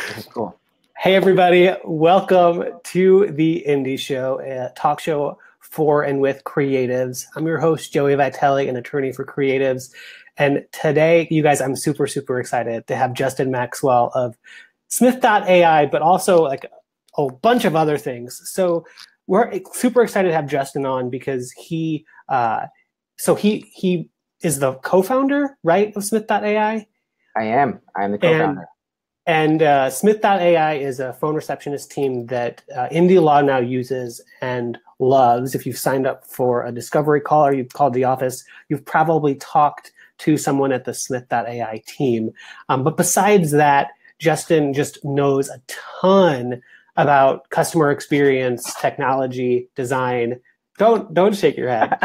Cool. Hey, everybody. Welcome to the Indie Show, a talk show for and with creatives. I'm your host, Joey Vitelli, an attorney for creatives. And today, you guys, I'm super, super excited to have Justin Maxwell of Smith.ai, but also like a bunch of other things. So we're super excited to have Justin on because he is the co-founder, right, of Smith.ai? I am. I'm the co-founder. And Smith.ai is a phone receptionist team that Indie Law now uses and loves. If you've signed up for a discovery call or you've called the office, you've probably talked to someone at the Smith.ai team. But besides that, Justin just knows a ton about customer experience, technology, design. Don't shake your head.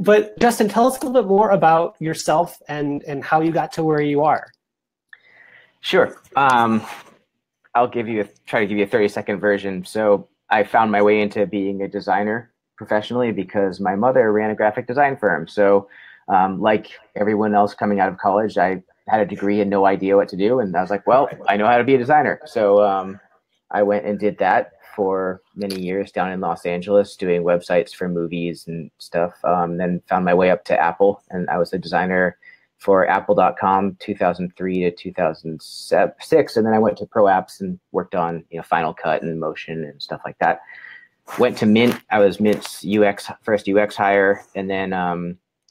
But Justin, tell us a little bit more about yourself and how you got to where you are. Sure. I'll try to give you a 30-second version. So I found my way into being a designer professionally because my mother ran a graphic design firm. So like everyone else coming out of college, I had a degree and no idea what to do. And I was like, well, I know how to be a designer. So I went and did that for many years down in Los Angeles, doing websites for movies and stuff. Then found my way up to Apple, and I was a designer for Apple.com 2003 to 2006, and then I went to Pro Apps and worked on Final Cut and Motion and stuff like that. Went to Mint. I was Mint's first UX hire, and then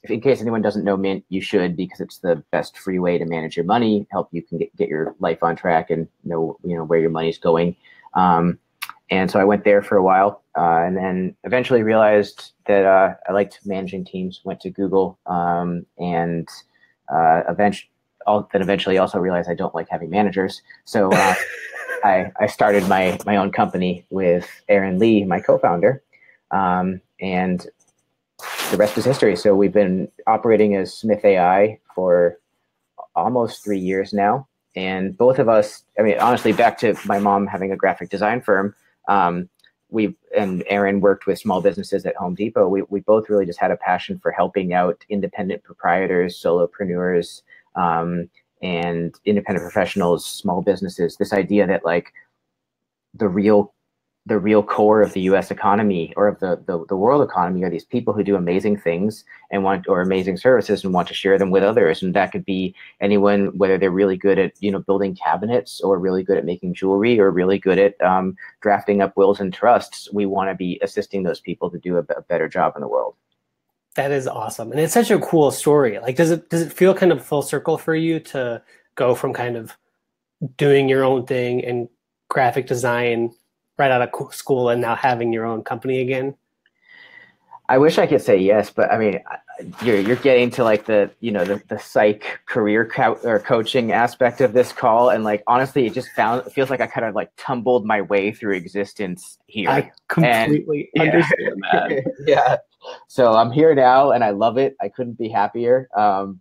in case anyone doesn't know Mint, you should, because it's the best free way to manage your money, help you can get your life on track and know where your money's going. And so I went there for a while, and then eventually realized that I liked managing teams. Went to Google, and eventually also realized I don't like having managers. So I started my own company with Aaron Lee, my co-founder, and the rest is history. So we've been operating as Smith.ai for almost 3 years now. And both of us, I mean, honestly, back to my mom having a graphic design firm, and Aaron worked with small businesses at Home Depot. We both really just had a passion for helping out independent proprietors, solopreneurs, and independent professionals, small businesses. This idea that like the real core of the U.S. economy or of the world economy are these people who do amazing things or amazing services and want to share them with others. And that could be anyone, whether they're really good at building cabinets or really good at making jewelry or really good at drafting up wills and trusts. We want to be assisting those people to do a better job in the world. That is awesome, and it's such a cool story. Like, does it feel kind of full circle for you to go from kind of doing your own thing and graphic design right out of school and now having your own company again? I wish I could say yes, but I mean, you're getting to like the psych career or coaching aspect of this call, and like honestly, it feels like I kind of like tumbled my way through existence here. I completely understand that. Yeah. So I'm here now, and I love it. I couldn't be happier.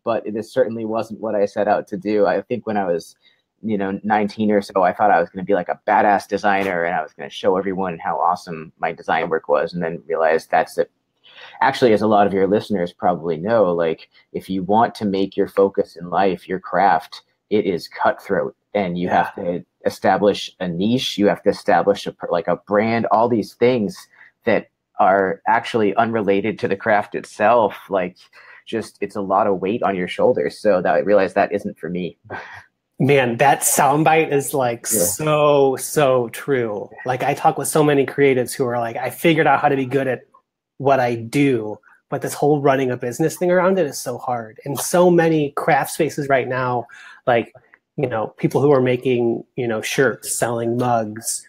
But it certainly wasn't what I set out to do. I think when I was 19 or so, I thought I was going to be like a badass designer and I was going to show everyone how awesome my design work was, and then realized that's it. Actually, as a lot of your listeners probably know, like if you want to make your focus in life your craft, it is cutthroat, and you have to establish a niche. You have to establish a brand, all these things that are actually unrelated to the craft itself. Like it's a lot of weight on your shoulders. So that I realized that isn't for me. Man, that soundbite is like so true. Like I talk with so many creatives who are like, I figured out how to be good at what I do, but this whole running a business thing around it is so hard. And so many craft spaces right now, like, people who are making, shirts, selling mugs,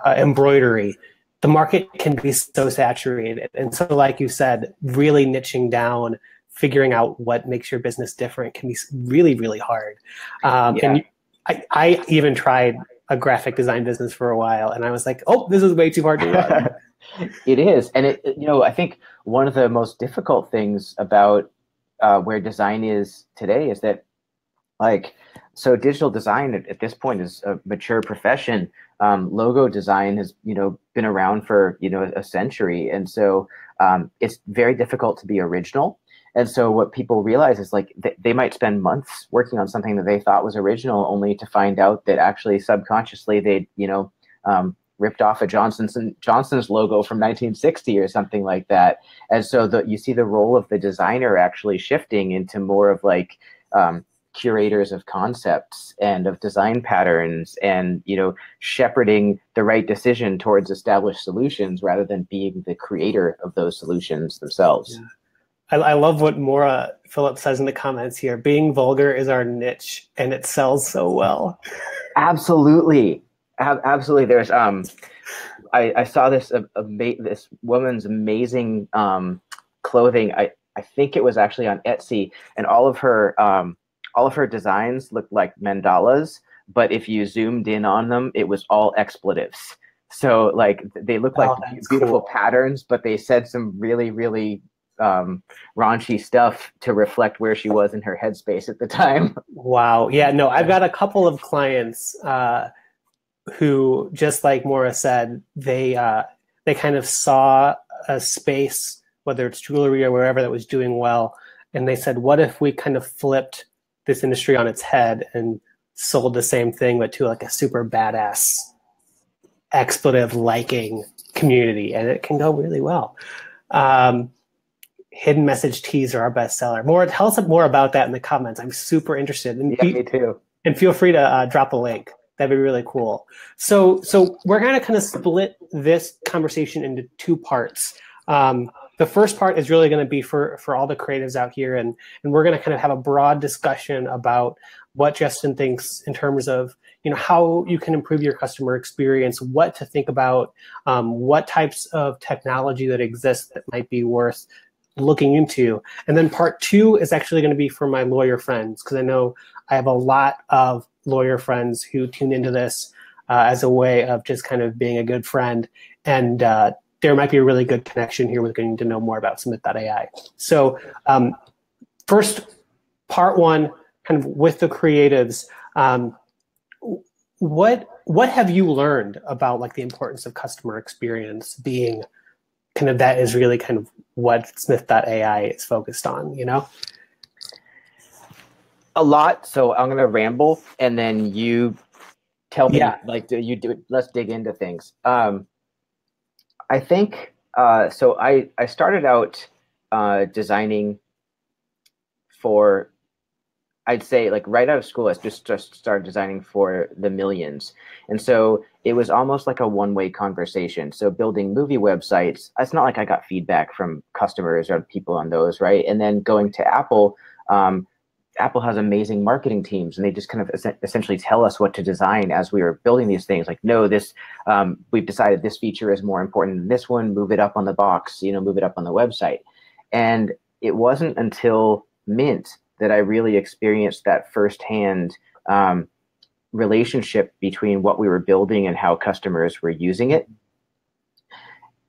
embroidery, the market can be so saturated. And so like you said, really niching down, figuring out what makes your business different can be really, really hard. And I even tried a graphic design business for a while, and I was like, oh, this is way too hard to run. It is. And I think one of the most difficult things about where design is today is that so digital design at this point is a mature profession. Logo design has, been around for, a century. And so it's very difficult to be original. And so what people realize is like they might spend months working on something that they thought was original, only to find out that actually subconsciously they, ripped off a Johnson's logo from 1960 or something like that. And so you see the role of the designer actually shifting into more of like curators of concepts and of design patterns, and shepherding the right decision towards established solutions rather than being the creator of those solutions themselves. Yeah. I love what Maura Phillips says in the comments here. Being vulgar is our niche, and it sells so well. Absolutely. Absolutely. There's I saw this this woman's amazing clothing. I think it was actually on Etsy, and all of her designs looked like mandalas, but if you zoomed in on them, it was all expletives. So like they look like beautiful patterns, but they said some really, really raunchy stuff to reflect where she was in her headspace at the time. Wow. Yeah, no, I've got a couple of clients who, just like Maura said, they kind of saw a space, whether it's jewelry or wherever, that was doing well. And they said, what if we kind of flipped this industry on its head and sold the same thing, but to like a super badass expletive liking community? And it can go really well. Hidden message teas are our best seller. Maura, tell us more about that in the comments. I'm super interested. And yeah, me too. And feel free to drop a link. That'd be really cool. So we're going to kind of split this conversation into two parts. The first part is really going to be for all the creatives out here, and we're going to kind of have a broad discussion about what Justin thinks in terms of how you can improve your customer experience, what to think about, what types of technology that exists that might be worth looking into. And then part two is actually going to be for my lawyer friends, because I know I have a lot of lawyer friends who tune into this as a way of just kind of being a good friend. And there might be a really good connection here with getting to know more about Smith.ai. So first, part one, kind of with the creatives, what have you learned about like the importance of customer experience being kind of, that is really kind of what Smith.ai is focused on, A lot. So I'm going to ramble, and then you tell me, like, you do it. Let's dig into things. I think, so I started out designing for, I'd say like right out of school, I just started designing for the millions. And so it was almost like a one-way conversation. So building movie websites, it's not like I got feedback from customers or people on those, right? And then going to Apple, Apple has amazing marketing teams, and they just kind of essentially tell us what to design as we were building these things. Like, no, this we've decided this feature is more important than this one. Move it up on the box, move it up on the website. And it wasn't until Mint that I really experienced that firsthand relationship between what we were building and how customers were using it.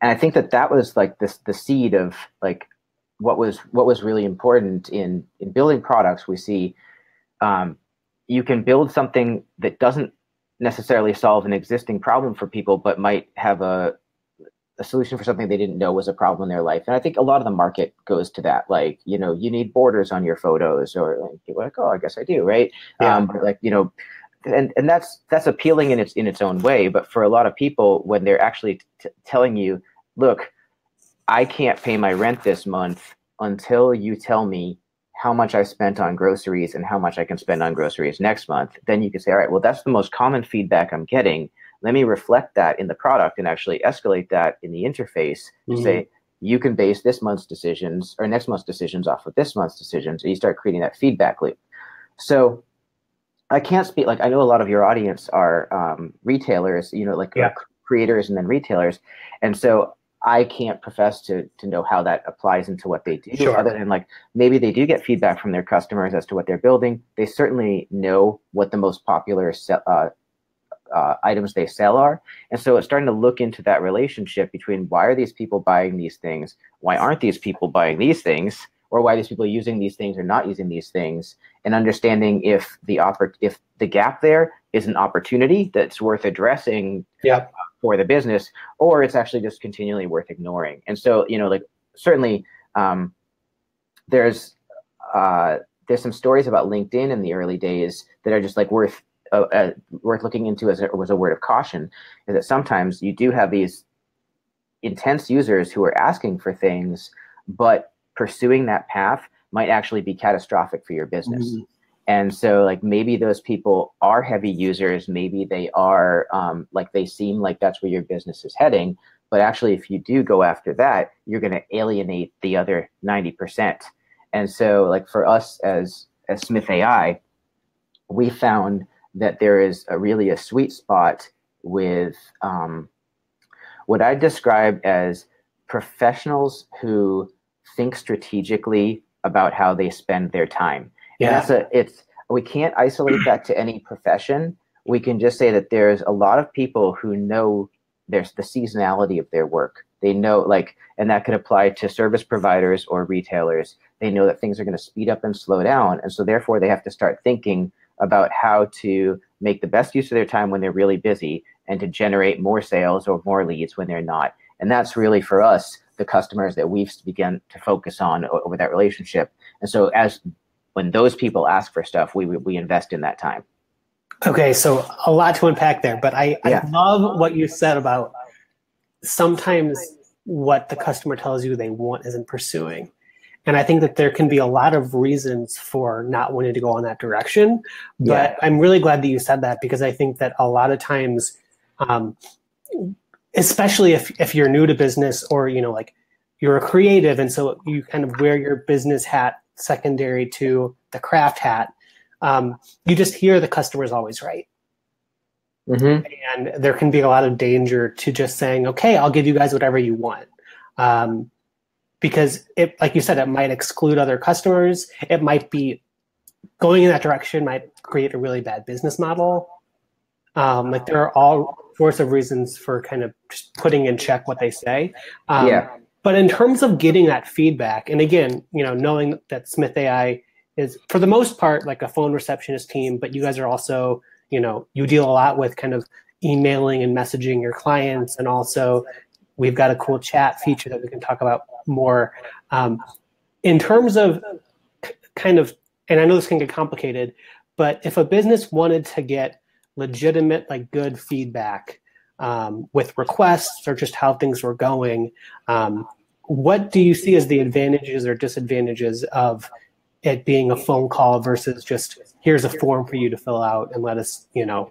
And I think that was like the seed of like what was really important in building products. We see you can build something that doesn't necessarily solve an existing problem for people, but might have a solution for something they didn't know was a problem in their life. And I think a lot of the market goes to that. Like, you need borders on your photos, or like, people are like, oh, I guess I do, right? Yeah. But like, and that's appealing in its own way. But for a lot of people, when they're actually telling you, look, I can't pay my rent this month until you tell me how much I spent on groceries and how much I can spend on groceries next month, then you can say, all right, well, that's the most common feedback I'm getting. Let me reflect that in the product and actually escalate that in the interface to say, you can base this month's decisions or next month's decisions off of this month's decisions. And you start creating that feedback loop. So I can't speak, like, I know a lot of your audience are retailers, creators and then retailers. And so I can't profess to know how that applies into what they do, other than like maybe they do get feedback from their customers as to what they're building. They certainly know what the most popular items they sell are. And so it's starting to look into that relationship between why are these people buying these things? Why aren't these people buying these things? Or why are these people using these things or not using these things? And understanding if the gap there is an opportunity that's worth addressing for the business, or it's actually just continually worth ignoring. And so, like, certainly there's some stories about LinkedIn in the early days that are just like worth looking into as a word of caution, is that sometimes you do have these intense users who are asking for things, but pursuing that path might actually be catastrophic for your business. Mm-hmm. And so like maybe those people are heavy users, maybe they are like they seem like that's where your business is heading, but actually if you do go after that, you're going to alienate the other 90%. And so like for us as Smith.ai, we found that there is really a sweet spot with what I describe as professionals who think strategically about how they spend their time. Yeah. And we can't isolate that to any profession. We can just say that there's a lot of people who know there's the seasonality of their work. They know, like, and that could apply to service providers or retailers. They know that things are going to speed up and slow down. And so therefore they have to start thinking about how to make the best use of their time when they're really busy and to generate more sales or more leads when they're not. And that's really for us, the customers that we've begun to focus on over that relationship. And so when those people ask for stuff, we invest in that time. Okay, so a lot to unpack there, but I love what you said about sometimes what the customer tells you they want isn't pursuing. And I think that there can be a lot of reasons for not wanting to go in that direction. But I'm really glad that you said that, because I think that a lot of times, especially if you're new to business, or, you know, like you're a creative and so you kind of wear your business hat secondary to the craft hat, you just hear the customer's always right. Mm-hmm. And there can be a lot of danger to just saying, okay, I'll give you guys whatever you want. Because it, like you said, it might exclude other customers. It might be going in that direction might create a really bad business model. Like there are all sorts of reasons for kind of just putting in check what they say. But in terms of getting that feedback, and again, you know, knowing that Smith.ai is for the most part like a phone receptionist team, but you guys are also, you know, you deal a lot with kind of emailing and messaging your clients, and also we've got a cool chat feature that we can talk about more. In terms of kind of, and I know this can get complicated, but if a business wanted to get legitimate, like good feedback with requests or just how things were going, what do you see as the advantages or disadvantages of it being a phone call versus just here's a form for you to fill out and let us, you know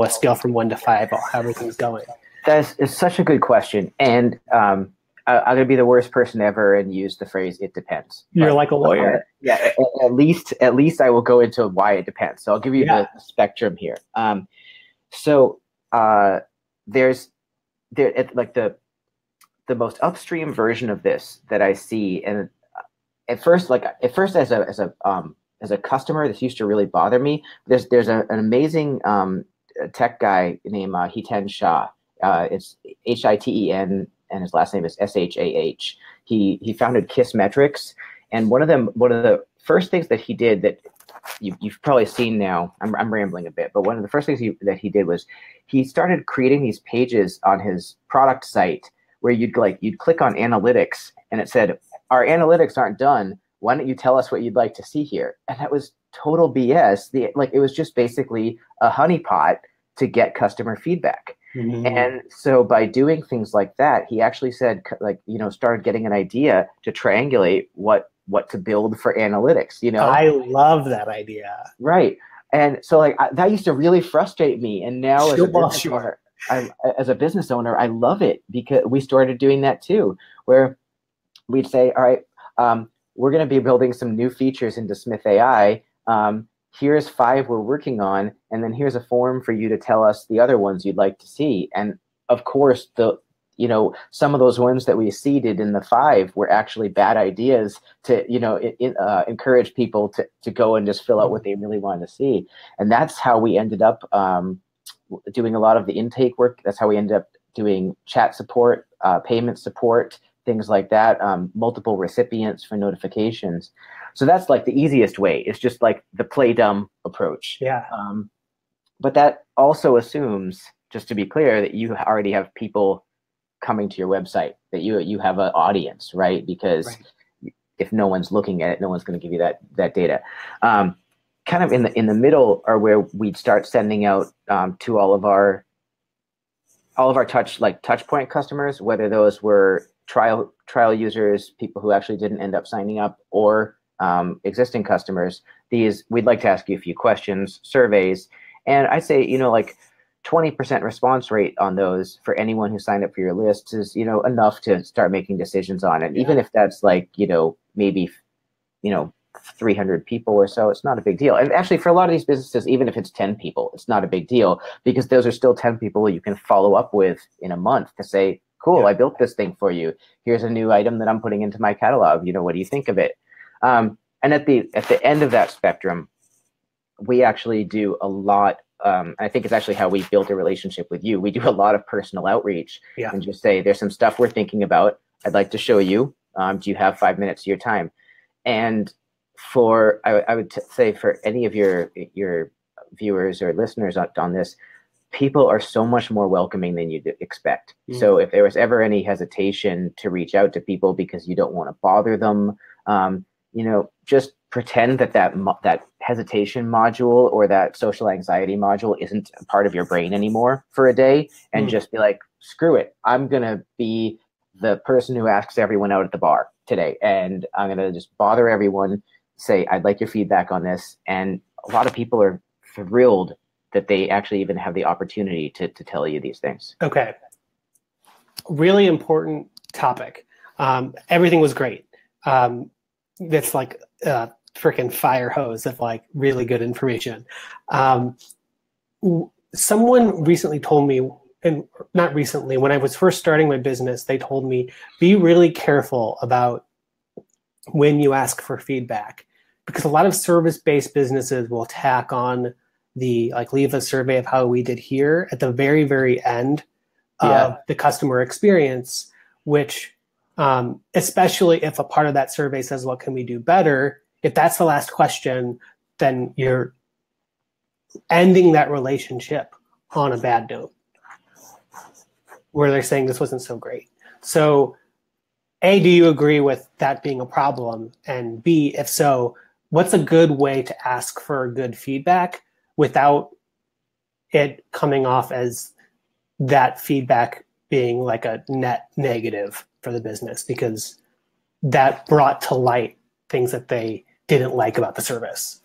a scale from 1 to 5 how everything's going? It's such a good question. And I'm going to be the worst person ever and use the phrase, it depends. You're like a lawyer. At least I will go into why it depends. So I'll give you the spectrum here. There's like the most upstream version of this that I see. And at first as a customer, this used to really bother me. There's an amazing tech guy named Hiten Shah. It's Hiten, and his last name is Shah. He founded Kissmetrics, and one of the first things that he did that you've probably seen now. I'm rambling a bit, but one of the first things that he did was he started creating these pages on his product site where you'd click on analytics, and it said, "Our analytics aren't done. Why don't you tell us what you'd like to see here?" And that was total BS. It was just basically a honeypot to get customer feedback. Mm-hmm. And so by doing things like that, he actually said, started getting an idea to triangulate what to build for analytics. I love that idea. Right. And so that used to really frustrate me. And now as a business owner, I love it, because we started doing that too, where we'd say, all right, we're going to be building some new features into Smith.ai. Here's 5 we're working on, and then here's a form for you to tell us the other ones you'd like to see. And of course, some of those ones that we seeded in the 5 were actually bad ideas to, encourage people to go and just fill out what they really wanted to see. And that's how we ended up doing a lot of the intake work. That's how we ended up doing chat support, payment support, things like that, multiple recipients for notifications. So that's like the easiest way. It's just like the play dumb approach. Yeah. But that also assumes, just to be clear, that you already have people coming to your website, that you have an audience, right? Because if no one's looking at it, no one's going to give you that data. Kind of in the middle are where we'd start sending out to all of our touch point customers, whether those were trial users, people who actually didn't end up signing up, or existing customers. We'd like to ask you a few questions, surveys, and I'd say 20% response rate on those for anyone who signed up for your list is enough to start making decisions on it. Yeah. Even if that's maybe 300 people or so, it's not a big deal. And actually, for a lot of these businesses, even if it's 10 people, it's not a big deal, because those are still 10 people you can follow up with in a month to say, cool, I built this thing for you. Here's a new item that I'm putting into my catalog. What do you think of it? And at the end of that spectrum, we actually do a lot. I think it's actually how we built a relationship with you. We do a lot of personal outreach and just say, there's some stuff we're thinking about. I'd like to show you. Do you have 5 minutes of your time? And I would say for any of your viewers or listeners on this, people are so much more welcoming than you'd expect. Mm-hmm. So if there was ever any hesitation to reach out to people because you don't want to bother them, just pretend that hesitation module or that social anxiety module isn't a part of your brain anymore for a day, and just be like, screw it. I'm going to be the person who asks everyone out at the bar today, and I'm going to just bother everyone, say, I'd like your feedback on this. And a lot of people are thrilled that they actually even have the opportunity to tell you these things. Okay. Really important topic. Everything was great. That's like a freaking fire hose of really good information. Someone recently told me, and not recently, when I was first starting my business, they told me, be really careful about when you ask for feedback, because a lot of service-based businesses will tack on the leave a survey of how we did here at the very, very end of the customer experience, which especially if a part of that survey says, what can we do better? If that's the last question, then you're ending that relationship on a bad note, where they're saying this wasn't so great. So A, do you agree with that being a problem? And B, if so, what's a good way to ask for good feedback without it coming off as that feedback being like a net negative for the business, because that brought to light things that they didn't like about the service?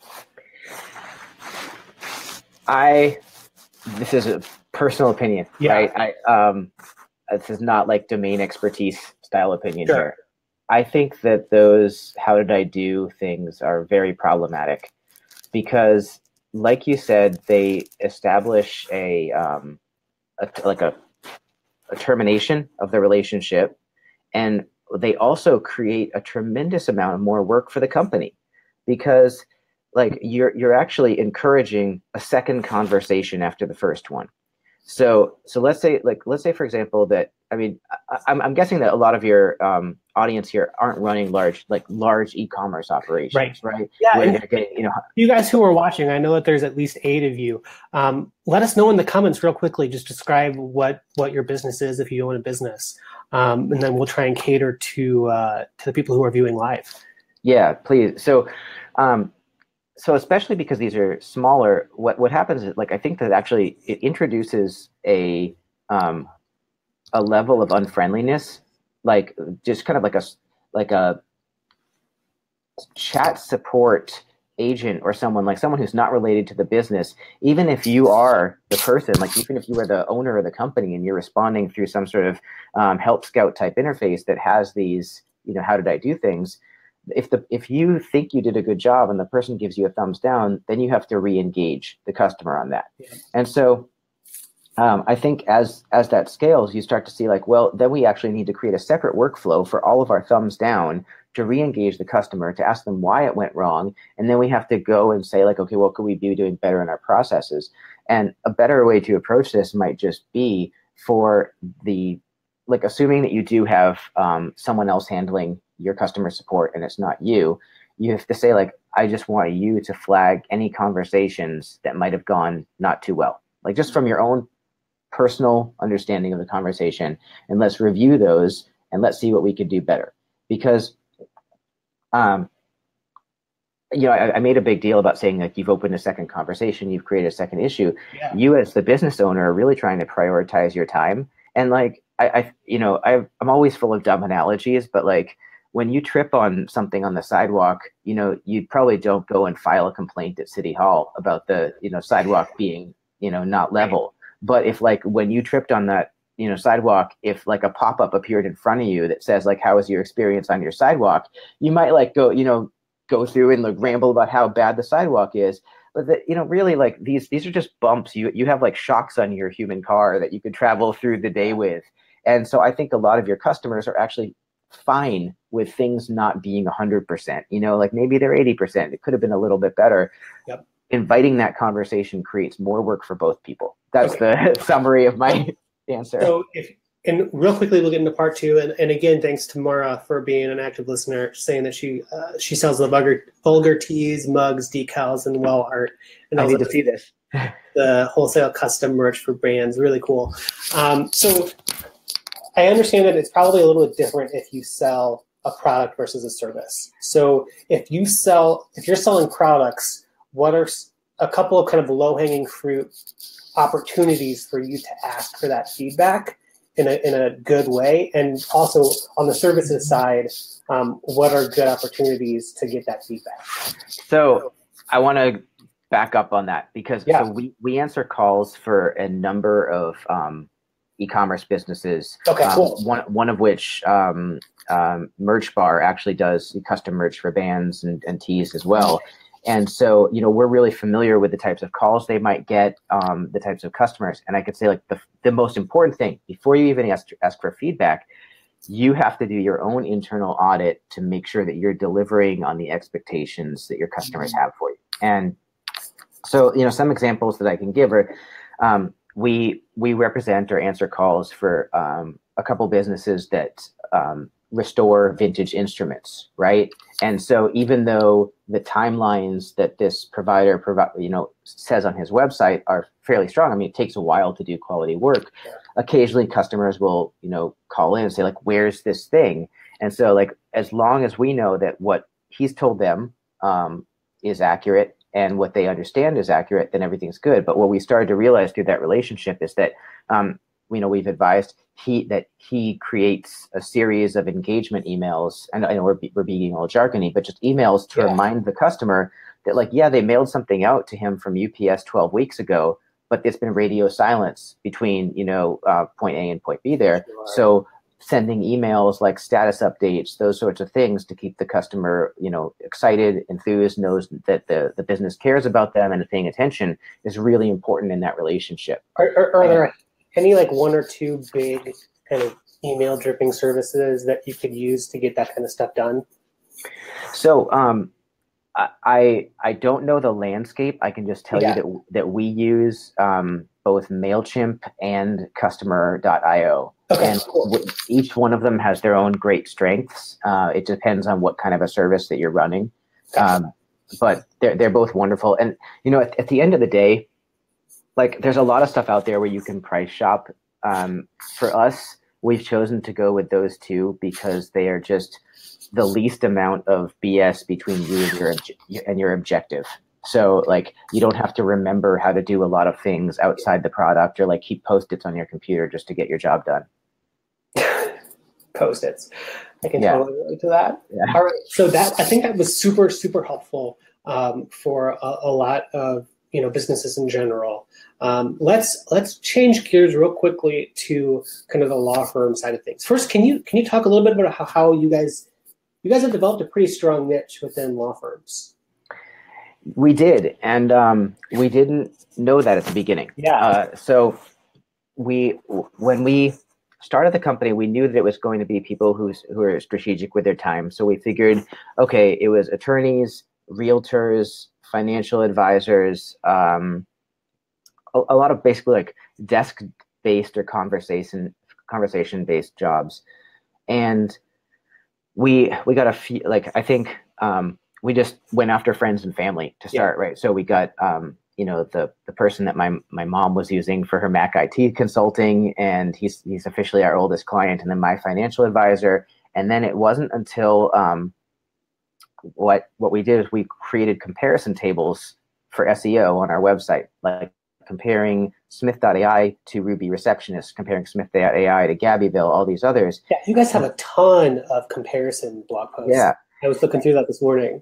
This is a personal opinion, right? This is not domain expertise style opinion here. I think that those how did I do things are very problematic, because like you said, they establish a termination of the relationship, and they also create a tremendous amount of more work for the company, because you're actually encouraging a second conversation after the first one. So let's say for example that, I'm guessing that a lot of your audience here aren't running large e-commerce operations, right? Yeah. And you guys who are watching, I know that there's at least 8 of you. Let us know in the comments real quickly. Just describe what your business is if you own a business, and then we'll try and cater to the people who are viewing live. Yeah, please. So especially because these are smaller, what happens is I think that actually it introduces a level of unfriendliness, just kind of like a chat support agent or someone who's not related to the business. Even if you are the person, even if you are the owner of the company and you're responding through some sort of help scout type interface that has these, how did I do things? If you think you did a good job and the person gives you a thumbs down, then you have to re-engage the customer on that. Yeah. And so I think as that scales, you start to see then we actually need to create a separate workflow for all of our thumbs down to re-engage the customer, to ask them why it went wrong. And then we have to go and say okay, what could we be doing better in our processes? And a better way to approach this might just be for assuming that you do have someone else handling your customer support and it's not you, you have to say I just want you to flag any conversations that might have gone not too well, just from your own personal understanding of the conversation, and let's review those and let's see what we could do better. Because Um, I made a big deal about saying like you've opened a second conversation, you've created a second issue. Yeah. You as the business owner are really trying to prioritize your time. And like I'm always full of dumb analogies, but like when you trip on something on the sidewalk, you probably don't go and file a complaint at City Hall about the sidewalk being not level. But if like when you tripped on that sidewalk, if like a pop-up appeared in front of you that says like how was your experience on your sidewalk, you might like go through and like ramble about how bad the sidewalk is, but that really like these are just bumps. You have like shocks on your human car that you could travel through the day with. And so I think a lot of your customers are actually fine with things not being 100%, like maybe they're 80%. It could have been a little bit better. Yep. Inviting that conversation creates more work for both people. That's the summary of my answer. So and real quickly, we'll get into part two. And again, thanks to Mara for being an active listener, saying that she sells the vulgar tees, mugs, decals, and well art. And I need to see this. The wholesale custom merch for brands, really cool. So I understand that it's probably a little bit different if you sell a product versus a service. So if you're selling products, what are a couple of kind of low-hanging fruit opportunities for you to ask for that feedback in a good way? And also on the services side, what are good opportunities to get that feedback? So I want to back up on that because so we answer calls for a number of e-commerce businesses. Okay, cool. One of which Merch Bar actually does custom merch for bands and tees as well. And so, we're really familiar with the types of calls they might get, the types of customers. And I could say like the most important thing before you even ask for feedback, you have to do your own internal audit to make sure that you're delivering on the expectations that your customers have for you. And so, some examples that I can give are, we represent or answer calls for a couple businesses that restore vintage instruments, right? And so even though the timelines that this provider says on his website are fairly strong, I mean, it takes a while to do quality work. Occasionally customers will, call in and say like, where's this thing? And so like, as long as we know that what he's told them is accurate and what they understand is accurate, then everything's good. But what we started to realize through that relationship is that, we've advised that he creates a series of engagement emails. I know we're being all jargony, but just emails to remind the customer that like, they mailed something out to him from UPS 12 weeks ago, but there's been radio silence between, point A and point B there. Sure. So sending emails like status updates, those sorts of things to keep the customer, excited, enthused, knows that the business cares about them and is paying attention is really important in that relationship. Are there any like one or two big kind of email dripping services that you could use to get that kind of stuff done? So I don't know the landscape. I can just tell you that we use both MailChimp and Customer.io. Okay, and cool. Each one of them has their own great strengths. It depends on what kind of a service that you're running. Gotcha. But they're both wonderful. And, at the end of the day, like there's a lot of stuff out there where you can price shop. For us, we've chosen to go with those two because they are just the least amount of BS between you and your objective. So like you don't have to remember how to do a lot of things outside the product or like keep Post-its on your computer just to get your job done. Post-its. I can totally relate to that. Yeah. All right. So I think that was super, super helpful for a lot of businesses in general. Let's change gears real quickly to kind of the law firm side of things. First, can you talk a little bit about how you guys have developed a pretty strong niche within law firms? We did, and we didn't know that at the beginning. Yeah. So when we started the company, we knew that it was going to be people who are strategic with their time. So we figured, okay, it was attorneys, realtors, financial advisors, a lot of basically like desk-based or conversation-based jobs. And we got a few, like, I think we just went after friends and family to start, right? So we got, the person that my mom was using for her Mac IT consulting, and he's officially our oldest client, and then my financial advisor. And then it wasn't until what we did is we created comparison tables for SEO on our website, like comparing Smith.ai to Ruby Receptionist, comparing Smith.ai to Gabbyville, all these others. Yeah, you guys have a ton of comparison blog posts. Yeah. I was looking through that this morning.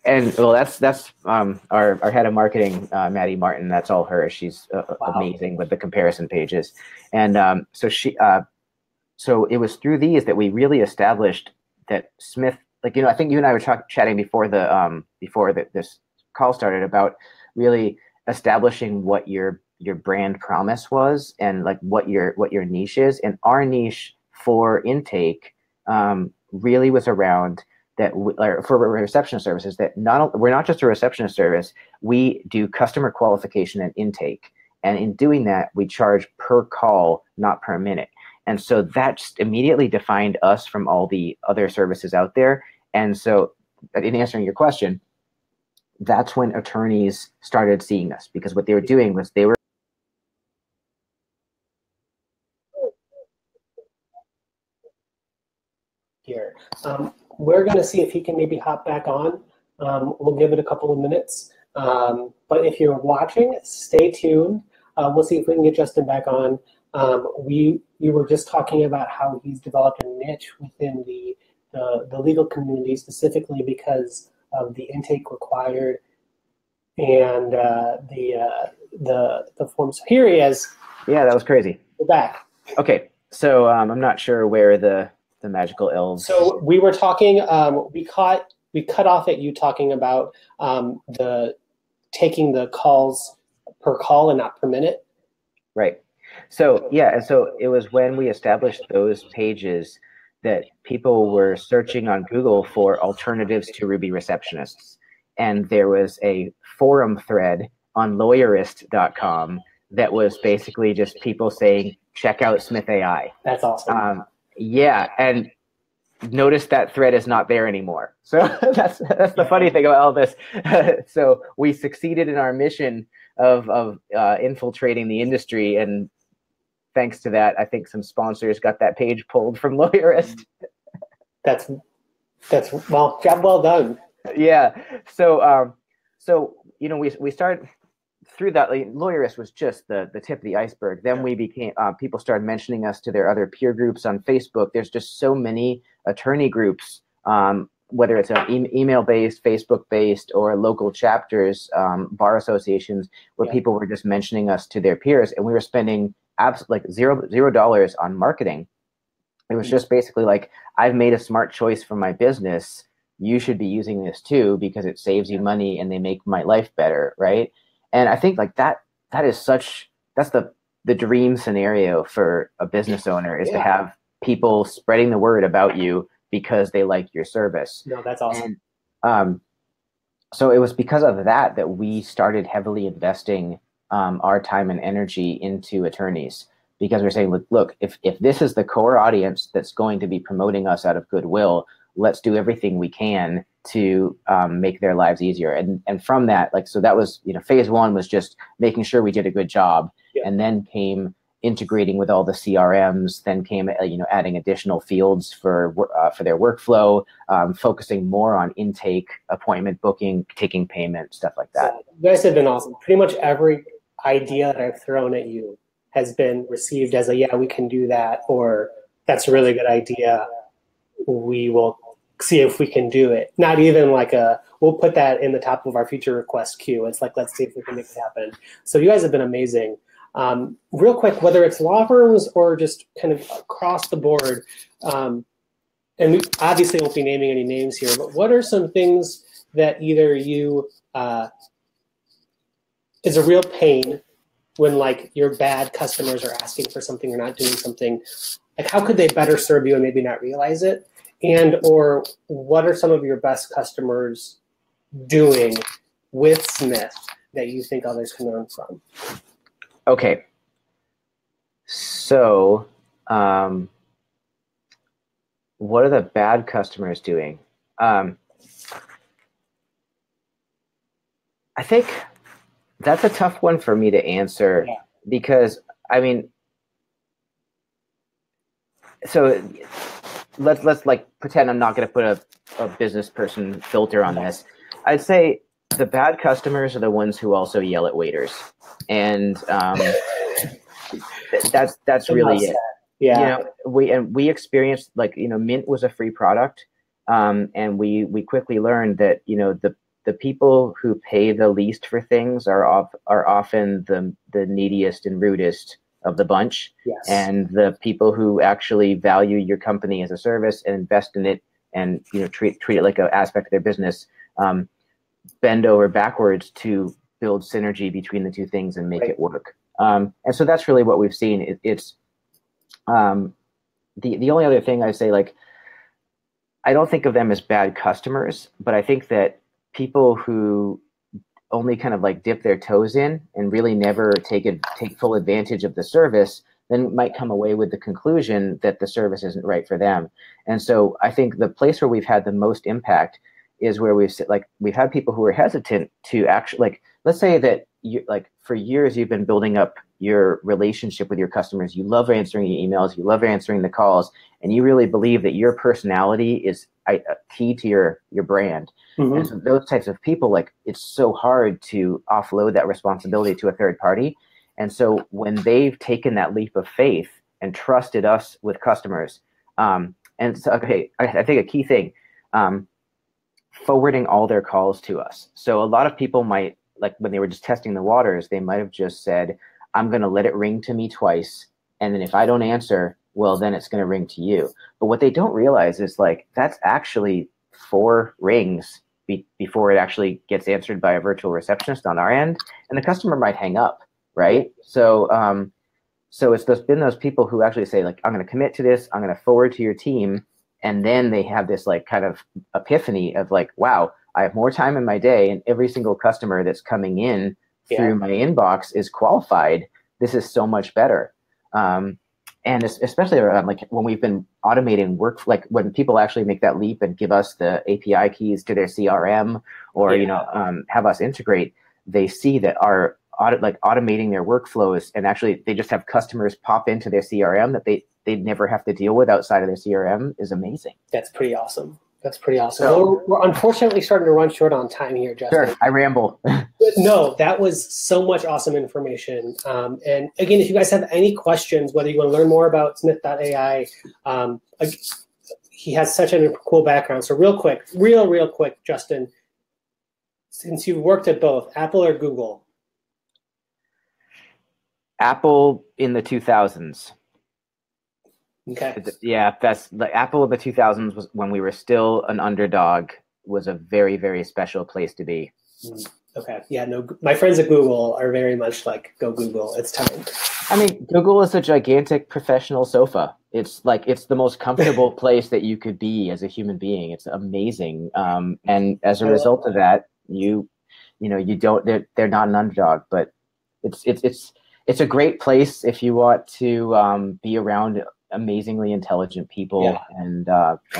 And well, that's our head of marketing, Maddie Martin. That's all her. She's amazing with the comparison pages. And so it was through these that we really established that Smith, like, I think you and I were chatting before this call started about really establishing what your brand promise was and like what your niche is. And our niche for intake really was around that for reception services, that we're not just a receptionist service, we do customer qualification and intake. And in doing that, we charge per call, not per minute. And so that just immediately defined us from all the other services out there. And so in answering your question, that's when attorneys started seeing us, because what they were doing was they were here. We're going to see if he can maybe hop back on. We'll give it a couple of minutes. But if you're watching, stay tuned. We'll see if we can get Justin back on. We were just talking about how he's developed a niche within the legal community, specifically because of the intake required and the forms. Here he is. Yeah, that was crazy. We're back. Okay, so I'm not sure where the magical elves. So we were talking. We cut off at you talking about taking the calls per call and not per minute. Right. So yeah, and so it was when we established those pages that people were searching on Google for alternatives to Ruby receptionists, and there was a forum thread on lawyerist.com that was basically just people saying, check out Smith.ai. That's awesome. Yeah, and notice that thread is not there anymore. So that's the funny thing about all this. So we succeeded in our mission of infiltrating the industry, and thanks to that, I think some sponsors got that page pulled from Lawyerist. That's well, job well done. Yeah. So we started through that. Like, Lawyerist was just the tip of the iceberg. Then we became people started mentioning us to their other peer groups on Facebook. There's just so many attorney groups, whether it's email based, Facebook based, or local chapters, bar associations, where people were just mentioning us to their peers, and we were spending absolutely like $0 on marketing. It was just basically like, I've made a smart choice for my business. You should be using this too, because it saves you money and they make my life better, right? And I think like that's the dream scenario for a business owner, is to have people spreading the word about you because they like your service. No, that's awesome. And, so it was because of that we started heavily investing our time and energy into attorneys, because we're saying, look, if this is the core audience that's going to be promoting us out of goodwill, let's do everything we can to make their lives easier. And from that, so that was, phase one was just making sure we did a good job. And then came integrating with all the CRMs, then came, adding additional fields for their workflow, focusing more on intake, appointment booking, taking payment, stuff like that. So you guys have been awesome. Pretty much every idea that I've thrown at you has been received as yeah, we can do that, or that's a really good idea. We will see if we can do it. Not even like we'll put that in the top of our future request queue. It's like, let's see if we can make it happen. So you guys have been amazing. Real quick, whether it's law firms or just kind of across the board, and we obviously won't be naming any names here, but what are some things that either you is a real pain when your bad customers are asking for something or not doing something? Like, how could they better serve you and maybe not realize it? And or what are some of your best customers doing with Smith that you think others can learn from? Okay. So what are the bad customers doing? I think that's a tough one for me to answer, because, so let's like pretend I'm not going to put a business person filter on this. I'd say the bad customers are the ones who also yell at waiters, and that's really it. Yeah. We experienced, like, Mint was a free product, and we quickly learned that the people who pay the least for things are often the neediest and rudest of the bunch. Yes. And the people who actually value your company as a service and invest in it and treat it like an aspect of their business, bend over backwards to build synergy between the two things and make it work. And so that's really what we've seen. It's the only other thing I say, like, I don't think of them as bad customers, but I think that people who only kind of like dip their toes in and really never take full advantage of the service, then might come away with the conclusion that the service isn't right for them. And so I think the place where we've had the most impact is where we've had people who are hesitant to actually, like, let's say that for years you've been building up your relationship with your customers. You love answering your emails, you love answering the calls, and you really believe that your personality is key to your brand. Mm-hmm. And so those types of people, like, it's so hard to offload that responsibility to a third party. And so when they've taken that leap of faith and trusted us with customers, and so, okay, I think a key thing, forwarding all their calls to us. So a lot of people might, like, when they were just testing the waters, they might have just said, I'm going to let it ring to me twice, and then if I don't answer, well, then it's going to ring to you. But what they don't realize is, like, that's actually 4 rings before it actually gets answered by a virtual receptionist on our end, and the customer might hang up, right? So it's been those people who actually say, like, I'm going to commit to this, I'm going to forward to your team, and then they have this, like, kind of epiphany of, like, wow, I have more time in my day, and every single customer that's coming in through my inbox is qualified. This is so much better. And especially around, like, when we've been automating work, like when people actually make that leap and give us the API keys to their CRM, or have us integrate, they see that our automating their workflows, and actually they just have customers pop into their CRM that they'd never have to deal with outside of their CRM is amazing. That's pretty awesome. That's pretty awesome. So, we're unfortunately starting to run short on time here, Justin. Sure, I ramble. No, that was so much awesome information. And again, if you guys have any questions, whether you want to learn more about Smith.ai, he has such a cool background. So real quick, Justin, since you've worked at both, Apple or Google? Apple in the 2000s. Okay. Yeah, that's like Apple in the 2000s was when we were still an underdog, was a very, very special place to be. Okay. Yeah, no, my friends at Google are very much like, go Google, it's time. I mean, Google is a gigantic professional sofa. It's like, it's the most comfortable place that you could be as a human being. It's amazing. And as a result of that, they're not an underdog, but it's a great place if you want to be around amazingly intelligent people and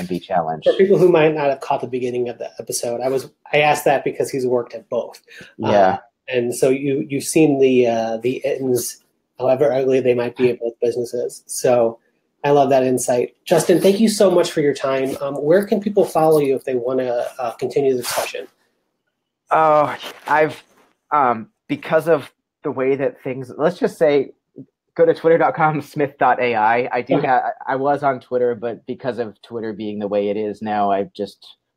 be challenged. For people who might not have caught the beginning of the episode, I asked that because he's worked at both. Yeah. And so you've seen the ins, however ugly they might be at both businesses. So I love that insight. Justin, thank you so much for your time. Where can people follow you if they want to continue the discussion? I've because of the way that things, let's just say, go to twitter.com, Smith.ai. I was on Twitter, but because of Twitter being the way it is now, I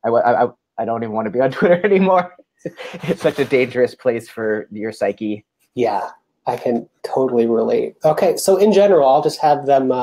don't even want to be on Twitter anymore. It's such a dangerous place for your psyche. Yeah, I can totally relate. Okay, so in general, I'll just have them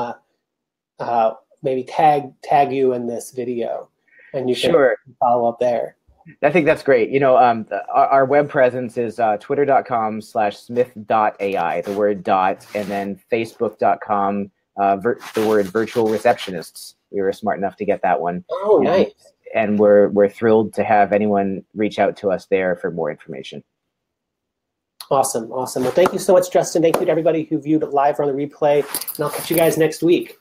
maybe tag you in this video, and you can follow up there. I think that's great. Our web presence is twitter.com/smith.ai, the word dot, and then facebook.com, the word virtual receptionists. We were smart enough to get that one. Oh, nice. And we're thrilled to have anyone reach out to us there for more information. Awesome. Well, thank you so much, Justin. Thank you to everybody who viewed it live or on the replay, and I'll catch you guys next week.